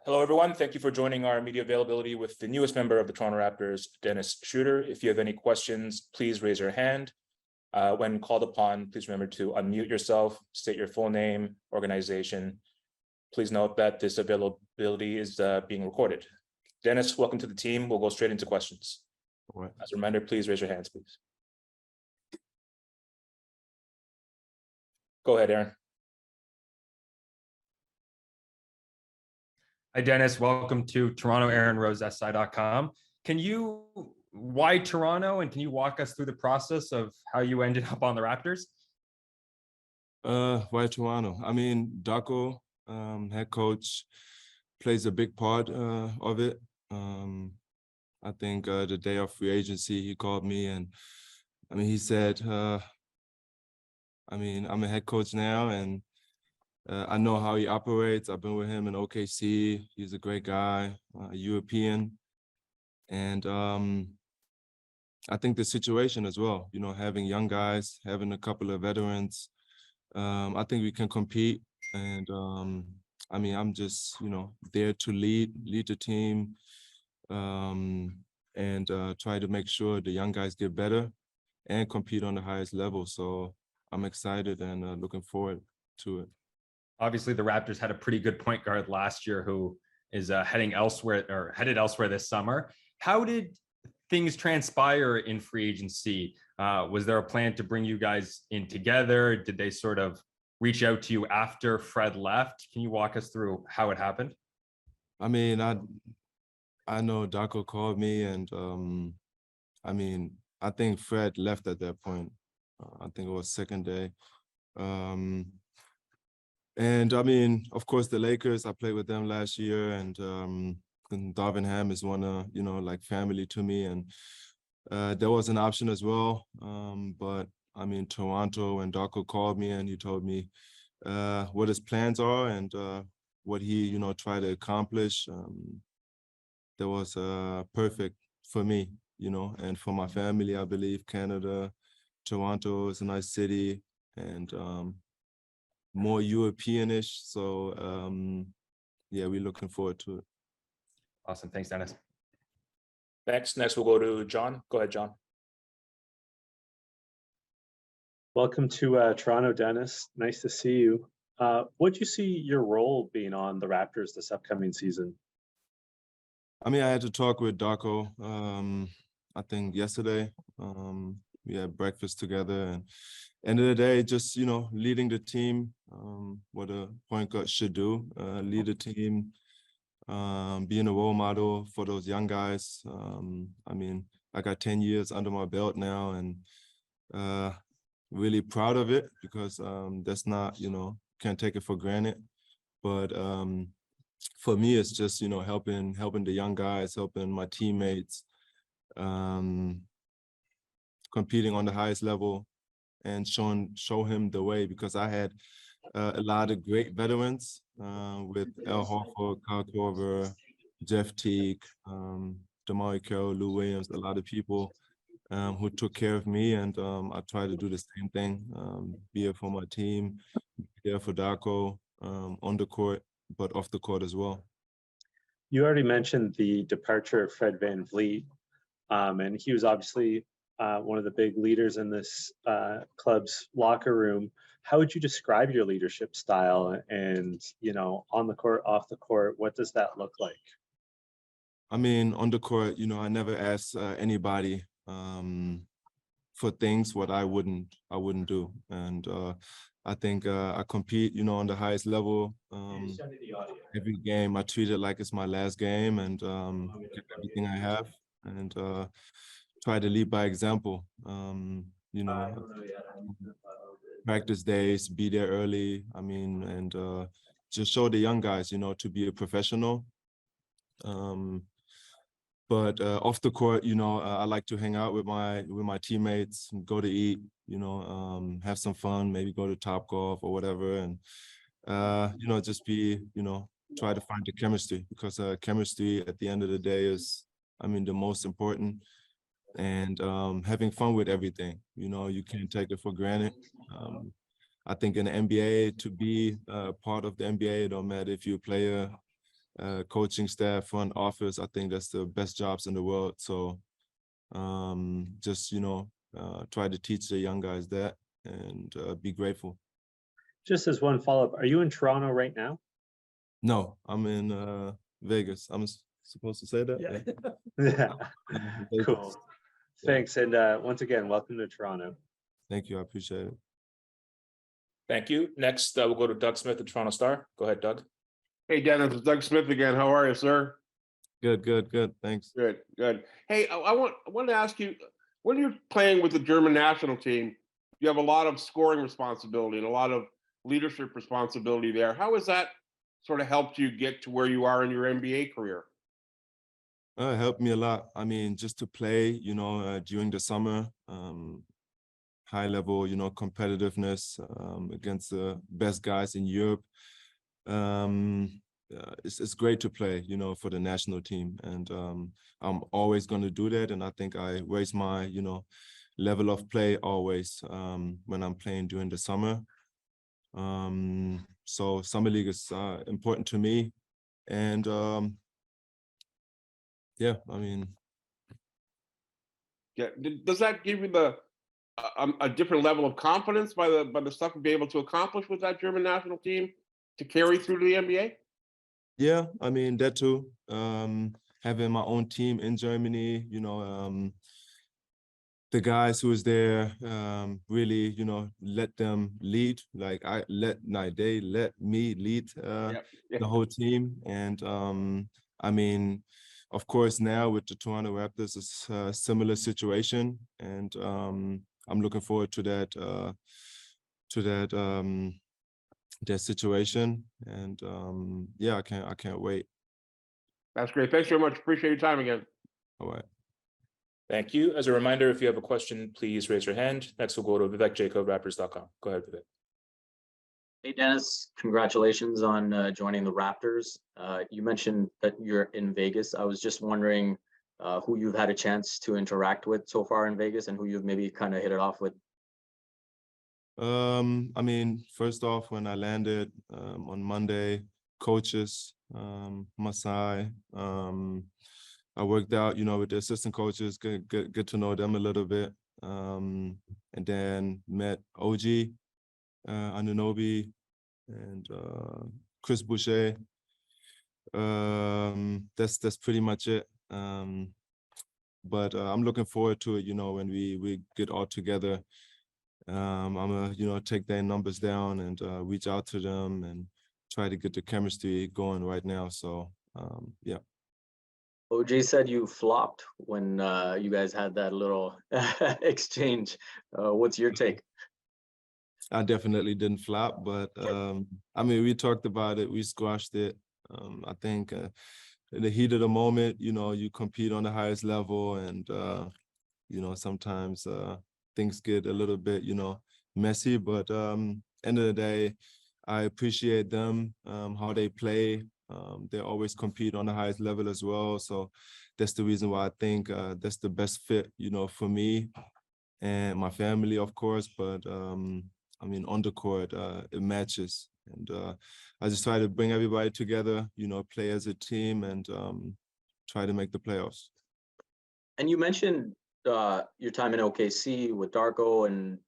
Hello, everyone. Thank you for joining our media availability with the newest member of the Toronto Raptors, Dennis Schröder. If you have any questions, please raise your hand. When called upon, please remember to unmute yourself, state your full name, organization. Please note that this availability is being recorded. Dennis, welcome to the team. We'll go straight into questions. All right. As a reminder, please raise your hands, please. Go ahead, Aaron. Hi, Dennis. Welcome to Toronto, AaronRoseSI.com. Why Toronto, and can you walk us through the process of how you ended up on the Raptors? Why Toronto? I mean, Darko, head coach, plays a big part of it. I think the day of free agency, he called me and he said, I'm a head coach now, and I know how he operates. I've been with him in OKC. He's a great guy, European. And I think the situation as well, having young guys, having a couple of veterans, I think we can compete. And I'm just, there to lead the team and try to make sure the young guys get better and compete on the highest level. So I'm excited and looking forward to it. Obviously, the Raptors had a pretty good point guard last year who is headed elsewhere this summer. How did things transpire in free agency? Was there a plan to bring you guys in together? Did they sort of reach out to you after Fred left? Can you walk us through how it happened? I know Darko called me, and I think Fred left at that point. I think it was second day. And of course, the Lakers, I played with them last year, and Darvin Ham is one of, like family to me. And there was an option as well. But Toronto, and Darko called me and he told me what his plans are and what he, tried to accomplish. That was perfect for me, and for my family. I believe Canada, Toronto is a nice city, and more Europeanish. So yeah, we're looking forward to it. Awesome. Thanks, Dennis. Next we'll go to John. Go ahead, John. Welcome to Toronto, Dennis. Nice to see you. What do you see your role being on the Raptors this upcoming season? I had to talk with Darko, I think yesterday. We had breakfast together, and end of the day, just, leading the team, what a point guard should do, lead the team, being a role model for those young guys. I got 10 years under my belt now, and really proud of it, because that's not, can't take it for granted. But for me, it's just, helping the young guys, helping my teammates, competing on the highest level, and show him the way, because I had a lot of great veterans with Al Horford, Kyle Korver, Jeff Teague, Damari Carroll, Lou Williams, a lot of people who took care of me, and I try to do the same thing, be here for my team, be there for Darko on the court, but off the court as well. You already mentioned the departure of Fred VanVleet, and he was obviously one of the big leaders in this club's locker room. How would you describe your leadership style, and, on the court, off the court, what does that look like? On the court, I never ask anybody for things what I wouldn't do. And I think I compete, on the highest level. Every game I treat it like it's my last game, and give everything I have, and try to lead by example. Practice days, be there early. And just show the young guys, to be a professional. But off the court, I like to hang out with my teammates, go to eat, have some fun, maybe go to Topgolf or whatever, and just be, try to find the chemistry, because chemistry at the end of the day is, the most important. And having fun with everything, you can't take it for granted. I think in the NBA, to be part of the NBA, it don't matter if you're a player, coaching staff, front office. I think that's the best jobs in the world. So just, try to teach the young guys that and be grateful. Just as one follow-up, are you in Toronto right now? No, I'm in Vegas. I'm supposed to say that? Yeah. Vegas. Cool. Thanks. And once again, welcome to Toronto. Thank you. I appreciate it. Thank you. Next, we'll go to Doug Smith at Toronto Star. Go ahead, Doug. Hey, Dennis, it's Doug Smith again. How are you, sir? Good. Thanks. Good. Hey, I want to ask you, when you're playing with the German national team, you have a lot of scoring responsibility and a lot of leadership responsibility there. How has that sort of helped you get to where you are in your NBA career? It helped me a lot. I mean, just to play, during the summer, high level, competitiveness against the best guys in Europe. It's great to play, for the national team, and I'm always going to do that. And I think I raise my, level of play always when I'm playing during the summer. So summer league is important to me, and yeah, I mean, Yeah. Does that give you a different level of confidence by the stuff you'll be able to accomplish with that German national team to carry through to the NBA? Yeah, I mean, that too. Having my own team in Germany, the guys who was there really, let them lead. Like they let me lead the whole team. And I mean, of course, now with the Toronto Raptors, it's a similar situation, and I'm looking forward to that situation. And yeah, I can't wait. That's great. Thanks very much. Appreciate your time again. All right. Thank you. As a reminder, if you have a question, please raise your hand. Next, we'll go to Vivek Jacob, Raptors.com. Go ahead, Vivek. Hey, Dennis, congratulations on joining the Raptors. You mentioned that you're in Vegas. I was just wondering who you've had a chance to interact with so far in Vegas and who you've maybe kind of hit it off with. I mean, first off, when I landed on Monday, coaches, Masai, I worked out, with the assistant coaches, get to know them a little bit, and then met OG, Anunoby, and Chris Boucher. That's pretty much it. But I'm looking forward to it, when we get all together. I'm gonna, take their numbers down and reach out to them and try to get the chemistry going right now. So yeah. OJ said you flopped when you guys had that little exchange. What's your take? I definitely didn't flop, but I mean, we talked about it, we squashed it. I think in the heat of the moment, you compete on the highest level, and sometimes things get a little bit, messy, but end of the day, I appreciate them, how they play. They always compete on the highest level as well. So that's the reason why I think that's the best fit, for me and my family, of course. But I mean, on the court, it matches. And I just try to bring everybody together, play as a team, and try to make the playoffs. And you mentioned your time in OKC with Darko, and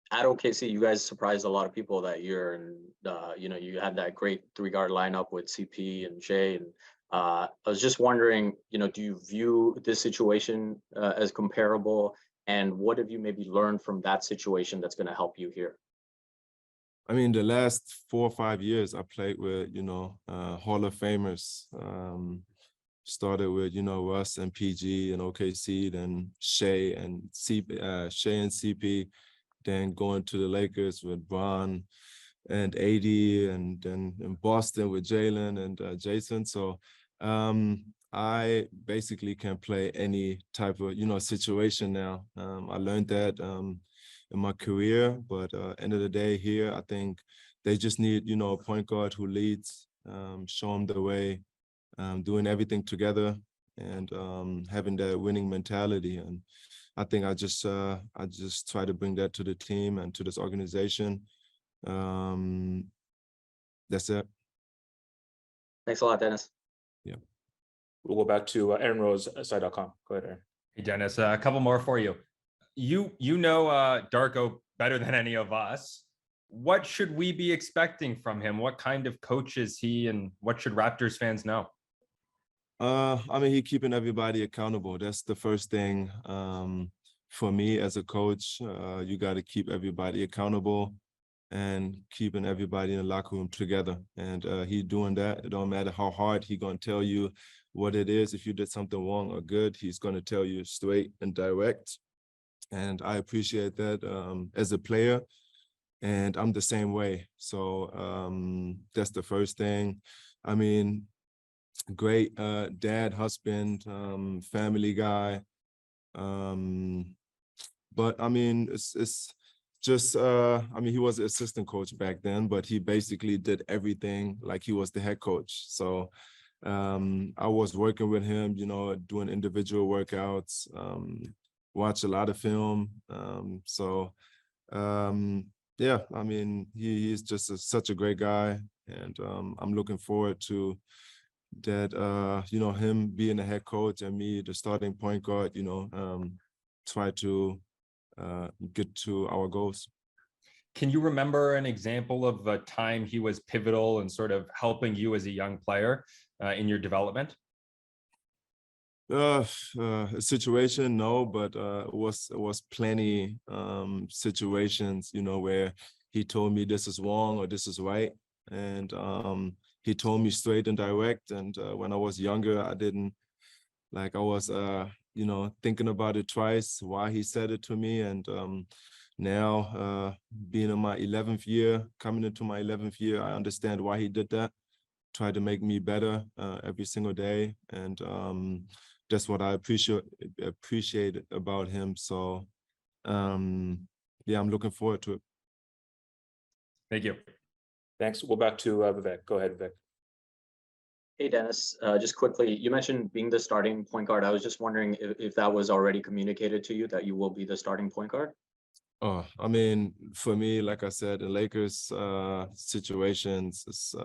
at OKC, you guys surprised a lot of people that year, and you had that great three-guard lineup with CP and Shea. And I was just wondering, do you view this situation as comparable, and what have you maybe learned from that situation that's going to help you here? I mean, the last 4 or 5 years, I played with Hall of Famers. Started with Russ and PG and OKC, then Shea and CP. Then going to the Lakers with Bron and AD, and then in Boston with Jalen and Jason. So I basically can play any type of situation now. I learned that in my career, but end of the day here, I think they just need a point guard who leads, show them the way, doing everything together, and having that winning mentality. And I think I just try to bring that to the team and to this organization. That's it. Thanks a lot, Dennis. We'll go back to Aaron Rose, SI.com. Go ahead, Aaron. Hey, Dennis, a couple more for you. You know Darko better than any of us. What should we be expecting from him? What kind of coach is he, and what should Raptors fans know? I mean, he keeping everybody accountable. That's the first thing. For me as a coach, you got to keep everybody accountable and keeping everybody in the locker room together. And he doing that. It don't matter how hard he gonna tell you what it is. If you did something wrong or good, he's gonna tell you straight and direct. And I appreciate that as a player. And I'm the same way. So that's the first thing. I mean, great dad, husband, family guy. But I mean, it's just, I mean, he was an assistant coach back then, but he basically did everything like he was the head coach. So I was working with him, you know, doing individual workouts, watch a lot of film. Yeah, I mean, he's just such a great guy. And I'm looking forward to that, you know, him being the head coach and me, the starting point guard, you know, try to get to our goals. Can you remember an example of a time he was pivotal and sort of helping you as a young player in your development? A situation, no, but it was plenty situations, you know, where he told me this is wrong or this is right. And he told me straight and direct. And when I was younger, I didn't, like, I was, you know, thinking about it twice, why he said it to me. And now being in my 11th year, coming into my 11th year, I understand why he did that. Try to make me better every single day. And that's what I appreciate about him. So yeah, I'm looking forward to it. Thank you. Thanks. We'll go back to Vivek. Go ahead, Vivek. Hey, Dennis, just quickly, you mentioned being the starting point guard. I was just wondering if that was already communicated to you, that you will be the starting point guard? Oh, I mean, for me, like I said, in Lakers situations, it's,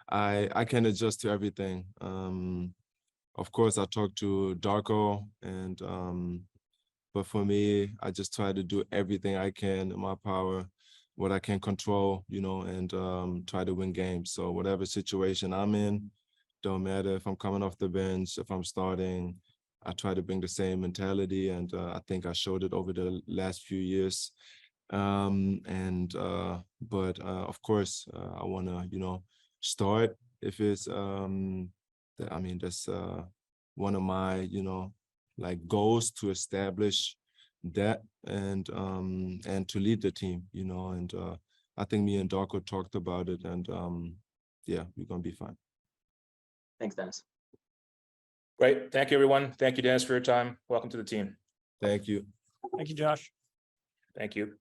I can adjust to everything. Of course, I talked to Darko, and but for me, I just try to do everything I can in my power, what I can control, you know, and try to win games. So whatever situation I'm in, don't matter if I'm coming off the bench, if I'm starting, I try to bring the same mentality, and I think I showed it over the last few years. But of course, I want to, you know, start if it's. I mean, that's one of my, you know, like goals, to establish that and to lead the team, you know. And I think me and Darko talked about it, and yeah, we're gonna be fine. Thanks, Dennis. Great. Thank you, everyone. Thank you, Dennis, for your time. Welcome to the team. Thank you. Thank you, Josh. Thank you.